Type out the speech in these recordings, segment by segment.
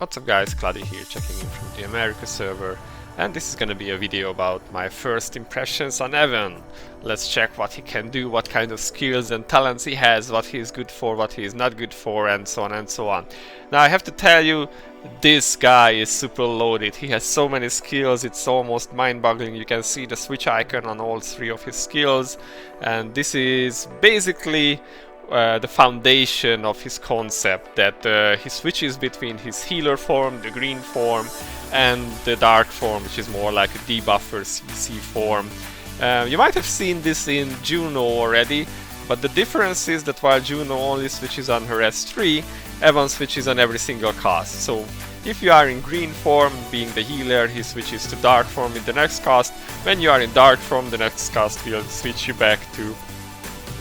What's up guys, Cloudie here, checking in from the America server, and this is gonna be a video about my first impressions on Evan. Let's check what he can do, what kind of skills and talents he has, what he is good for, what he is not good for, and so on and so on. Now I have to tell you, this guy is super loaded. He has so many skills, it's almost mind-boggling. You can see the switch icon on all three of his skills, and this is basically the foundation of his concept, that he switches between his healer form, the green form, and the dark form, which is more like a debuffer CC form. You might have seen this in Juno already, but the difference is that while Juno only switches on her S3, Evan switches on every single cast. So if you are in green form, being the healer, he switches to dark form in the next cast. When you are in dark form, the next cast will switch you back to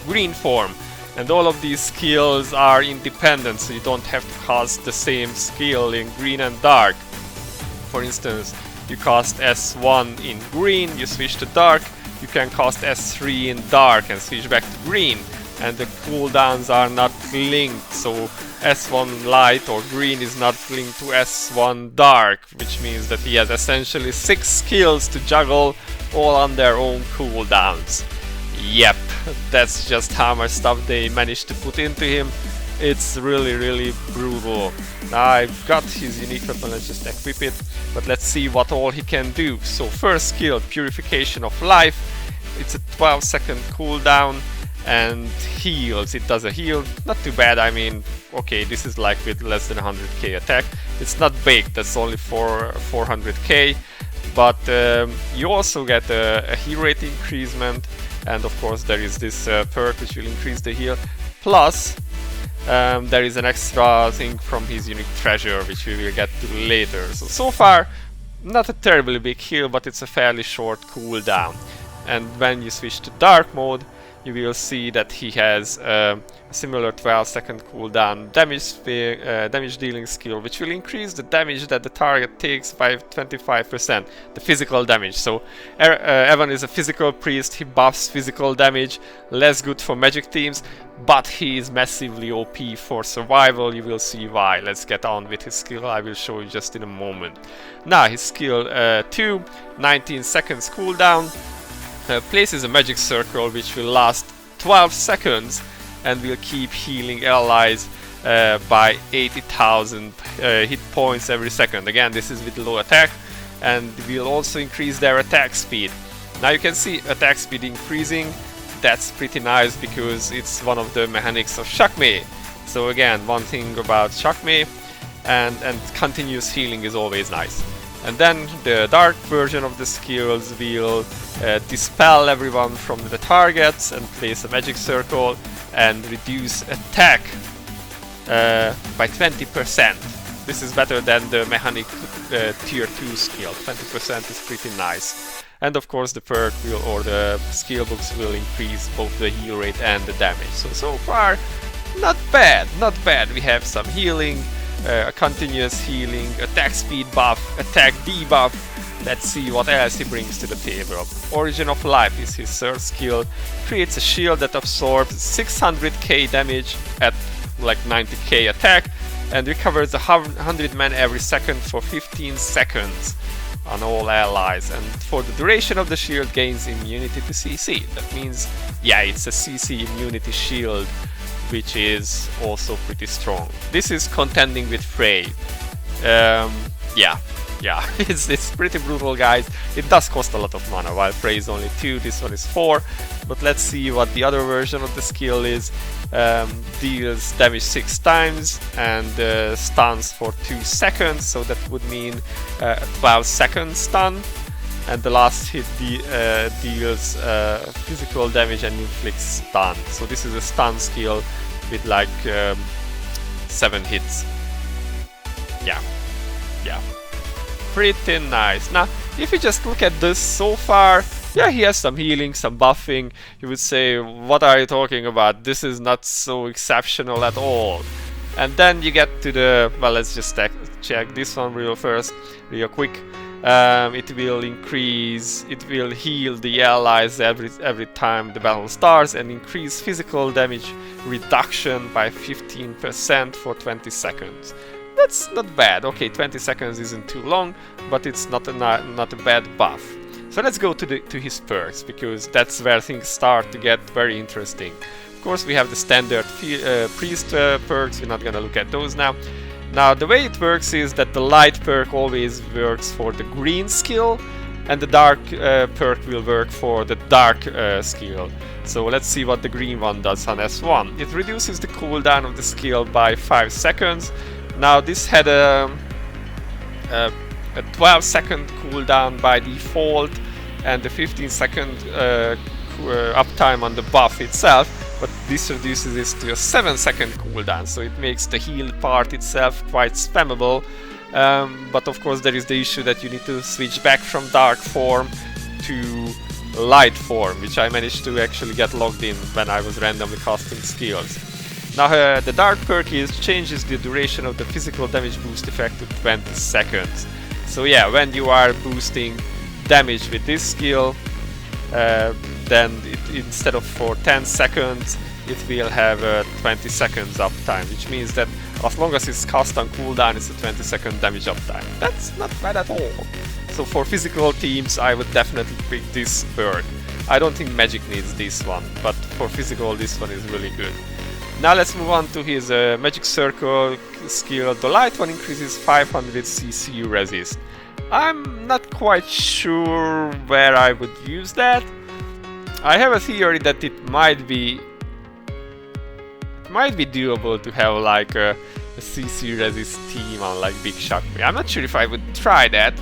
green form. And all of these skills are independent, so you don't have to cast the same skill in green and dark. For instance, you cast S1 in green, you switch to dark, you can cast S3 in dark and switch back to green. And the cooldowns are not linked, so S1 light or green is not linked to S1 dark, which means that he has essentially 6 skills to juggle, all on their own cooldowns. Yep, that's just how much stuff they managed to put into him. It's really brutal. Now I've got his unique weapon, let's just equip it, but let's see what all he can do. So first skill, Purification of Life. It's a 12-second cooldown and heals. It does a heal, not too bad. I mean, okay, this is like with less than 100k attack. It's not big, that's only for 400k, but you also get a heal rate increasement. And of course there is this perk which will increase the heal. Plus there is an extra thing from his unique treasure which we will get to later. So far not a terribly big heal, but it's a fairly short cooldown. And when you switch to dark mode, you will see that he has a similar 12-second cooldown damage dealing skill, which will increase the damage that the target takes by 25%, the physical damage. So Evan is a physical priest, he buffs physical damage, less good for magic teams, but he is massively OP for survival. You will see why. Let's get on with his skill, I will show you just in a moment. Now his skill 2, 19 seconds cooldown. Places a magic circle which will last 12 seconds and will keep healing allies by 80,000 hit points every second. Again, this is with low attack, and will also increase their attack speed. Now you can see attack speed increasing. That's pretty nice because it's one of the mechanics of Shakmeh. So again, one thing about Shakmeh, and continuous healing is always nice. And then the dark version of the skills will dispel everyone from the targets and place a magic circle and reduce attack by 20%. This is better than the mechanic tier 2 skill. 20% is pretty nice. And of course the perk will, or the skill books will increase both the heal rate and the damage. So far not bad, not bad. We have some healing, a continuous healing, attack speed buff, attack debuff. Let's see what else he brings to the table. Origin of Life is his third skill. Creates a shield that absorbs 600k damage at like 90k attack and recovers 100 men every second for 15 seconds on all allies. And for the duration of the shield, gains immunity to CC. That means, yeah, it's a CC immunity shield, which is also pretty strong. This is contending with Frey. Yeah, it's pretty brutal, guys. It does cost a lot of mana, while Frey is only 2, this one is 4. But let's see what the other version of the skill is. Deals damage 6 times and stuns for 2 seconds, so that would mean a 12-second stun. And the last hit deals physical damage and inflicts stun. So this is a stun skill with like 7 hits. Yeah. Pretty nice. Now, if you just look at this so far, yeah, he has some healing, some buffing. You would say, what are you talking about? This is not so exceptional at all. And then you get to the, well, let's just check this one real quick. It will increase, it will heal the allies every time the battle starts, and increase physical damage reduction by 15% for 20 seconds. That's not bad. Okay, 20 seconds isn't too long, but it's not a bad buff. So let's go to his perks, because that's where things start to get very interesting. Of course, we have the standard priest perks. We're not gonna look at those now. Now, the way it works is that the light perk always works for the green skill, and the dark perk will work for the dark skill. So let's see what the green one does on S1. It reduces the cooldown of the skill by 5 seconds. Now, this had a 12-second cooldown by default, and the 15-second uptime on the buff itself, but this reduces this to a 7-second cooldown, so it makes the heal part itself quite spammable. But of course there is the issue that you need to switch back from dark form to light form, which I managed to actually get logged in when I was randomly casting skills. Now the dark perk changes the duration of the physical damage boost effect to 20 seconds. So yeah, when you are boosting damage with this skill, then instead of for 10 seconds, it will have 20 seconds uptime, which means that as long as it's cast on cooldown, it's a 20-second damage uptime. That's not bad at all. So for physical teams, I would definitely pick this perk. I don't think Magic needs this one, but for physical, this one is really good. Now let's move on to his Magic Circle skill. The light one increases 500 CC resist. I'm not quite sure where I would use that. I have a theory that it might be doable to have like a CC resist team on like Big Shakmeh. I'm not sure if I would try that.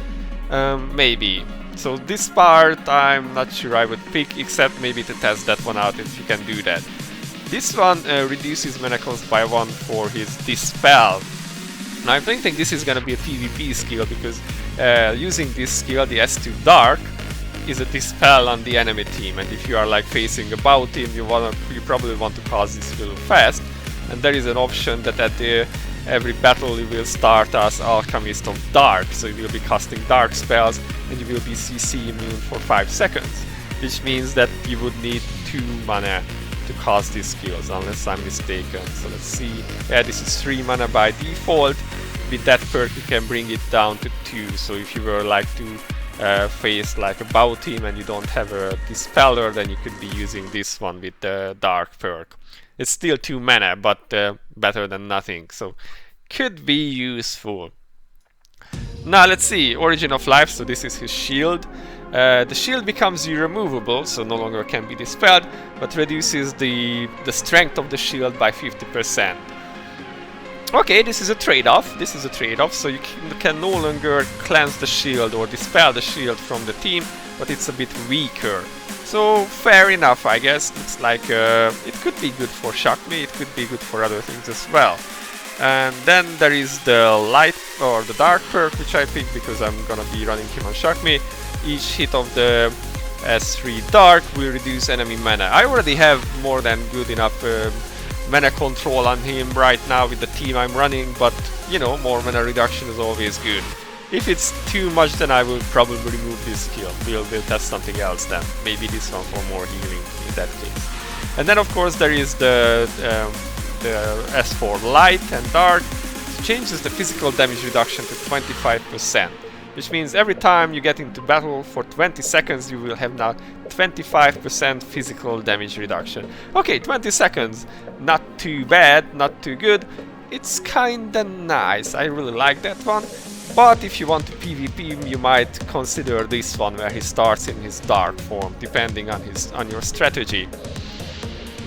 Maybe. So this part I'm not sure I would pick, except maybe to test that one out if you can do that. This one reduces mana cost by 1 for his Dispel. Now I don't think this is gonna be a PvP skill, because using this skill, the S2 Dark, is a Dispel on the enemy team, and if you are like facing a bow team, you probably want to cast this skill fast, and there is an option that at every battle you will start as Alchemist of Dark, so you will be casting dark spells and you will be CC immune for 5 seconds, which means that you would need 2 mana to cast these skills, unless I'm mistaken. So let's see. Yeah, this is 3 mana by default. With that perk you can bring it down to 2, so if you were like to face like a bow team and you don't have a Dispeller, then you could be using this one with the dark perk. It's still 2 mana, but better than nothing, so could be useful. Now let's see, Origin of Life, so this is his shield. The shield becomes irremovable, so no longer can be dispelled, but reduces the strength of the shield by 50%. Okay, this is a trade-off, so you can no longer cleanse the shield or dispel the shield from the team, but it's a bit weaker. So fair enough, I guess. It's like it could be good for Shakmeh, it could be good for other things as well. And then there is the light or the dark perk, which I picked because I'm gonna be running him on Shakmeh. Each hit of the S3 Dark will reduce enemy mana. I already have more than good enough mana control on him right now with the team I'm running, but you know, more mana reduction is always good. If it's too much, then I will probably remove this skill. We'll test something else then. Maybe this one for more healing in that case. And then of course there is the S4 Light and Dark. It changes the physical damage reduction to 25%. Which means every time you get into battle for 20 seconds you will have now 25% physical damage reduction. Okay, 20 seconds, not too bad, not too good. It's kinda nice, I really like that one. But if you want to PvP, you might consider this one where he starts in his dark form, depending on your strategy.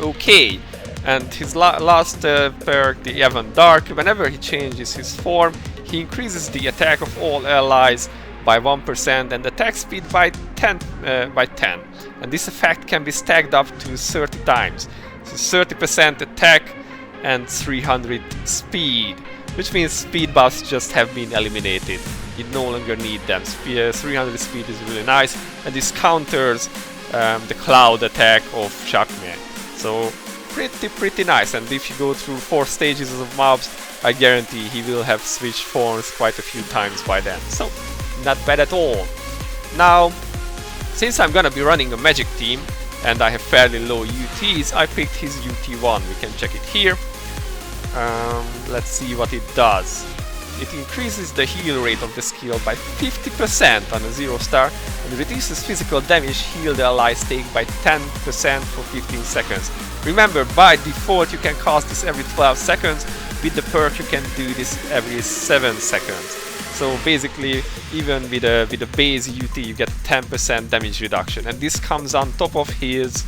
Okay, and his last perk, the Evan Dark, whenever he changes his form, he increases the attack of all allies by 1% and attack speed by 10. And this effect can be stacked up to 30 times. So 30% attack and 300 speed, which means speed buffs just have been eliminated. You no longer need them. 300 speed is really nice, and this counters the cloud attack of Shakmeh. So pretty nice. And if you go through 4 stages of mobs, I guarantee he will have switched forms quite a few times by then. So, not bad at all. Now, since I'm gonna be running a magic team and I have fairly low UTs, I picked his UT1. We can check it here. Let's see what it does. It increases the heal rate of the skill by 50% on a 0 star and reduces physical damage healed allies take by 10% for 15 seconds. Remember, by default you can cast this every 12 seconds. With the perk you can do this every 7 seconds. So basically, even with a base UT you get 10% damage reduction, and this comes on top of his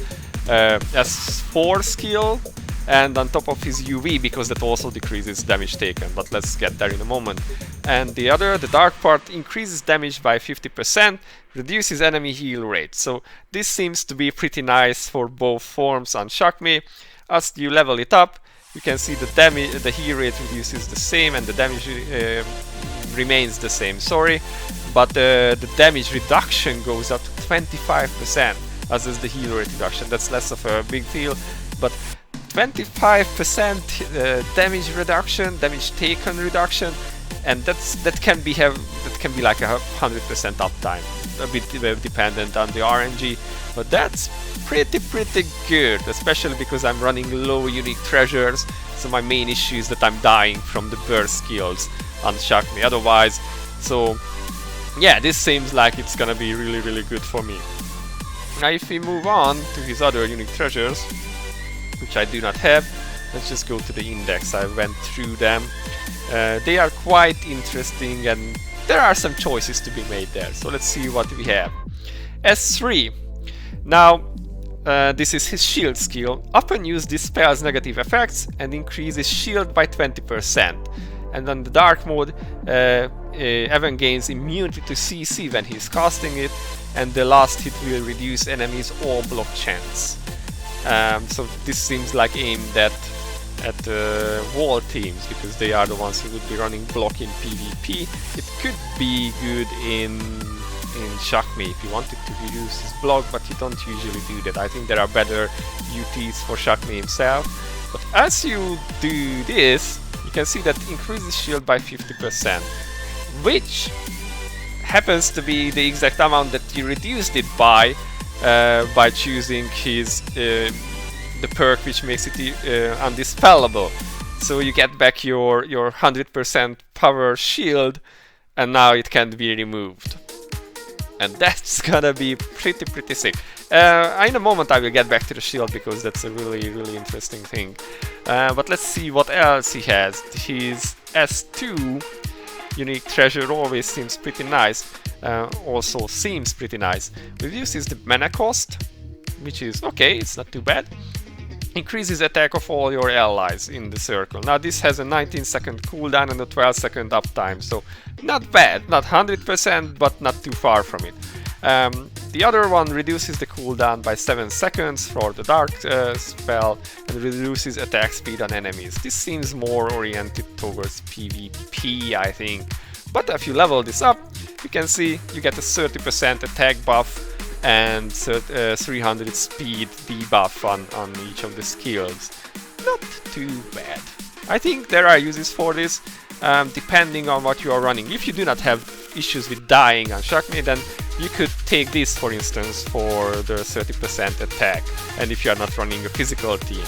S4 skill and on top of his UV, because that also decreases damage taken, but let's get there in a moment. And the dark part, increases damage by 50%, reduces enemy heal rate. So this seems to be pretty nice for both forms on Shakmeh. As you level it up, you can see the heal rate reduces the same and the damage remains the same, but the damage reduction goes up to 25%, as is the heal rate reduction. That's less of a big deal, but 25% damage reduction, damage taken reduction, and that can be like 100% uptime, a bit dependent on the RNG, but that's pretty good, especially because I'm running low unique treasures. So my main issue is that I'm dying from the burst skills on Shakmeh otherwise. So yeah, this seems like it's gonna be really good for me. Now if we move on to his other unique treasures, which I do not have, let's just go to the index. I went through them. They are quite interesting and there are some choices to be made there. So let's see what we have. S3. Now this is his shield skill. Often use dispels negative effects and increases shield by 20%. And on the dark mode, Evan gains immunity to CC when he's casting it, and the last hit will reduce enemies or block chance. So this seems like aimed at wall teams, because they are the ones who would be running block in PvP. It could be good in Shakmeh if you wanted to reduce his block, but you don't usually do that. I think there are better UTs for Shakmeh himself. But as you do this, you can see that increases shield by 50%, which happens to be the exact amount that you reduced it by choosing his the perk which makes it undispellable. So you get back your 100% power shield, and now it can't be removed. And that's gonna be pretty sick. In a moment I will get back to the shield, because that's a really interesting thing. But let's see what else he has. His S2 unique treasure always seems pretty nice. Also seems pretty nice. Reduces the mana cost, which is okay, it's not too bad. Increases attack of all your allies in the circle. Now this has a 19-second cooldown and a 12-second uptime, so not bad, not 100%, but not too far from it. The other one reduces the cooldown by 7 seconds for the dark spell and reduces attack speed on enemies. This seems more oriented towards PvP, I think. But if you level this up, you can see you get a 30% attack buff and 300 speed debuff on each of the skills. Not too bad. I think there are uses for this, depending on what you are running. If you do not have issues with dying on Shakmeh, then you could take this, for instance, for the 30% attack, and if you are not running a physical team.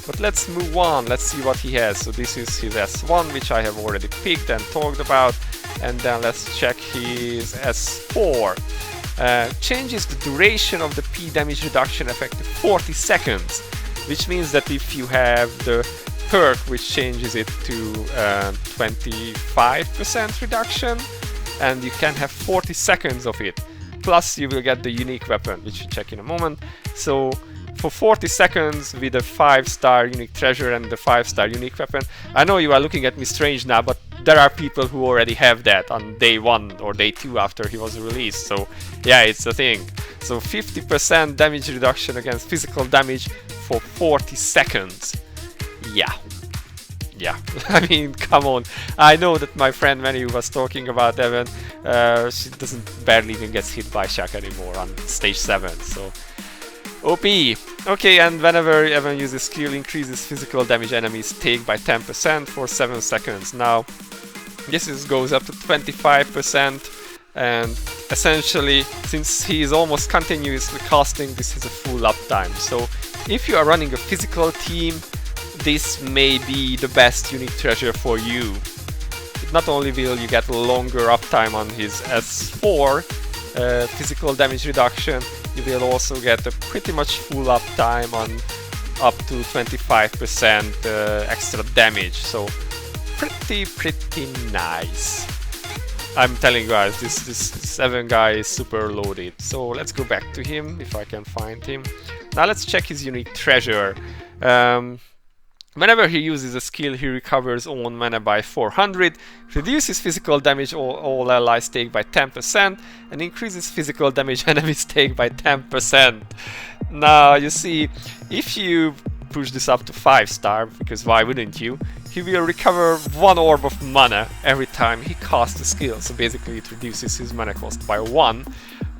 But let's move on, let's see what he has. So this is his S1, which I have already picked and talked about, and then let's check his S4. Changes the duration of the P damage reduction effect to 40 seconds, which means that if you have the perk which changes it to 25% reduction, and you can have 40 seconds of it, plus you will get the unique weapon, which we'll check in a moment. So for 40 seconds with a 5-star unique treasure and the 5-star unique weapon, I know you are looking at me strange now, but there are people who already have that on day 1 or day 2 after he was released, so yeah, it's a thing. So 50% damage reduction against physical damage for 40 seconds. Yeah, I mean, come on. I know that my friend Manny was talking about Evan, she barely even gets hit by Shaq anymore on stage 7, so OP. Okay, and whenever Evan uses skill, increases physical damage enemies take by 10% for 7 seconds. Now this goes up to 25%, and essentially, since he is almost continuously casting, this is a full uptime. So if you are running a physical team, this may be the best unique treasure for you. not only will you get longer uptime on his S4 physical damage reduction, you will also get a pretty much full uptime on up to 25% extra damage. So pretty nice. I'm telling you guys, this Evan guy is super loaded. So let's go back to him if I can find him. Now let's check his unique treasure. Whenever he uses a skill, he recovers own mana by 400, reduces physical damage all allies take by 10%, and increases physical damage enemies take by 10%. Now, you see, if you push this up to 5-star, because why wouldn't you, he will recover 1 orb of mana every time he casts a skill. So basically it reduces his mana cost by 1.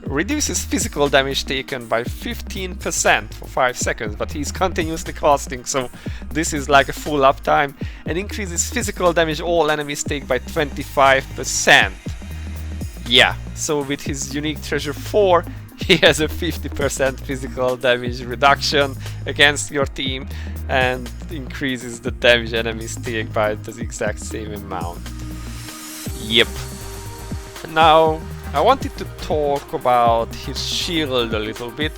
Reduces physical damage taken by 15% for 5 seconds, but he's continuously casting, so this is like a full uptime, and increases physical damage all enemies take by 25%. Yeah, so with his unique treasure 4, he has a 50% physical damage reduction against your team, and increases the damage enemies take by the exact same amount. Yep. Now, I wanted to talk about his shield a little bit,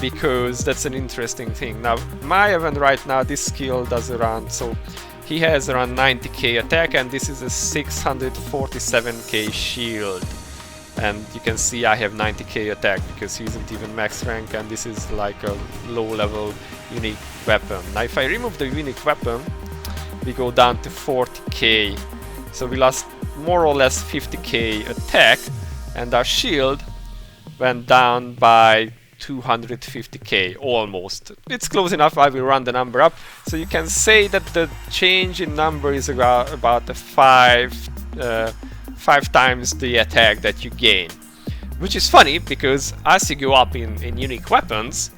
because that's an interesting thing. Now, my Evan right now, this skill does around, so he has around 90k attack, and this is a 647k shield. And you can see I have 90k attack because he isn't even max rank, and this is like a low level unique weapon. Now if I remove the unique weapon, we go down to 40k. So we lost more or less 50k attack, and our shield went down by 250k almost. It's close enough. I will run the number up. So you can say that the change in number is about the 5 times the attack that you gain, which is funny because as you go up in unique weapons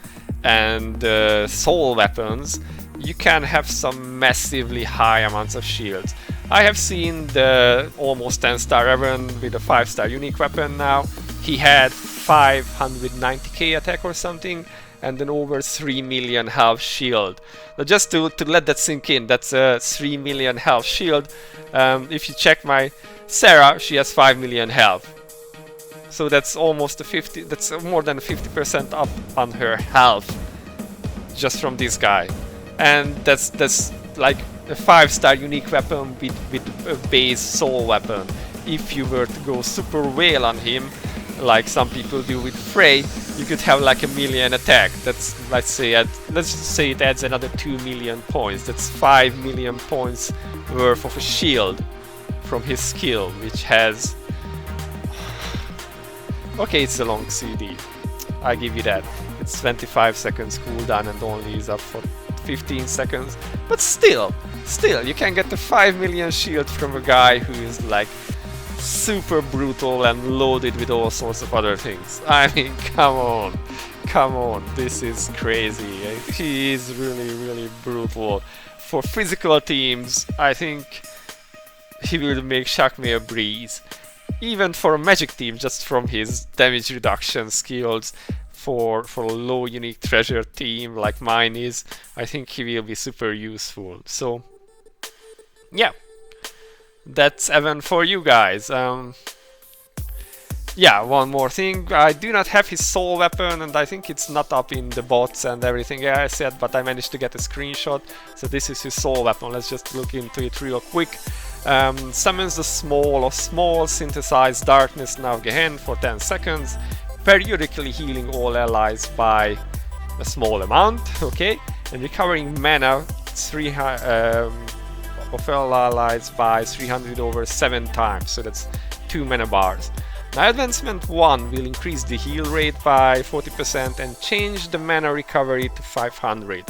and soul weapons, you can have some massively high amounts of shields. I have seen the almost 10-star Evan with a 5-star unique weapon now. He had 590k attack or something, and then over 3 million health shield. Now just to let that sink in, that's a 3 million health shield. If you check my Sarah, she has 5 million health. So that's almost that's more than 50% up on her health just from this guy. And that's like a 5-star unique weapon with a base soul weapon. If you were to go super whale on him, like some people do with Frey, you could have like a million attack. That's, let's say it adds another 2 million points. That's 5 million points worth of a shield from his skill, which has... Okay, it's a long CD. I give you that. It's 25 seconds cooldown and only is up for 15 seconds. But still, you can get the 5 million shield from a guy who is like super brutal and loaded with all sorts of other things. I mean, come on, this is crazy. He is really brutal. For physical teams, I think he will make Shakmeh a breeze. Even for a magic team, just from his damage reduction skills, for a low unique treasure team like mine is, I think he will be super useful. So yeah, that's Evan for you guys. Yeah, one more thing, I do not have his soul weapon, and I think it's not up in the bots and everything I said, but I managed to get a screenshot. So this is his soul weapon. Let's just look into it real quick. Summons the small synthesized darkness now Gehen for 10 seconds, periodically healing all allies by a small amount, okay, and recovering mana of all allies by 300 over 7 times, so that's 2 mana bars. Now Advancement 1 will increase the heal rate by 40% and change the mana recovery to 500.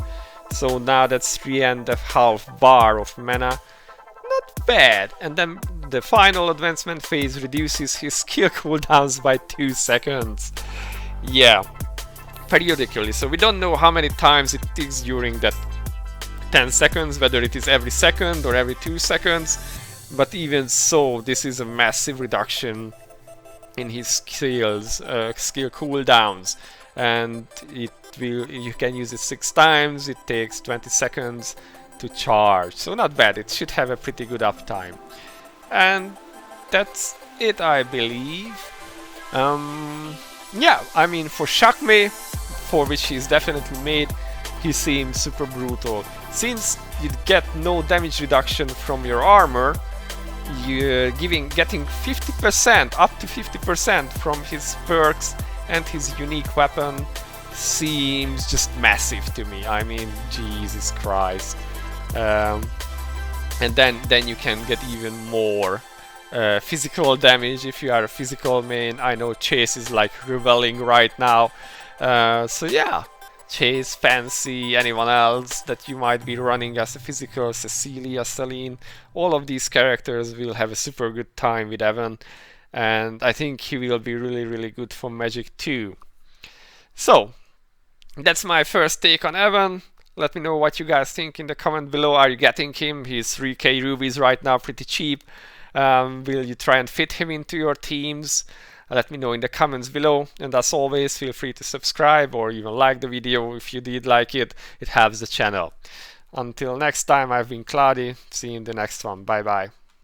So now that's 3.5 bar of mana. Not bad. And then the final advancement phase reduces his skill cooldowns by 2 seconds. Yeah, periodically. So we don't know how many times it ticks during that 10 seconds, whether it is every second or every 2 seconds. But even so, this is a massive reduction in his skill cooldowns. And you can use it 6 times, it takes 20 seconds to charge, so not bad. It should have a pretty good uptime. And that's it, I believe. Yeah, I mean, for Shakmeh, for which he's definitely made, he seems super brutal. Since you get no damage reduction from your armor, you getting 50%, up to 50% from his perks and his unique weapon seems just massive to me. I mean, Jesus Christ. And then you can get even more physical damage if you are a physical main. I know Chase is like rebelling right now. So yeah, Chase, Fancy, anyone else that you might be running as a physical, Cecilia, Celine, all of these characters will have a super good time with Evan, and I think he will be really good for Magic too. So that's my first take on Evan. Let me know what you guys think in the comment below. Are you getting him? He's 3k rubies right now, pretty cheap. Will you try and fit him into your teams? Let me know in the comments below, and as always, feel free to subscribe or even like the video if you did like it. It helps the channel. Until next time, I've been Cloudie. See you in the next one. Bye bye.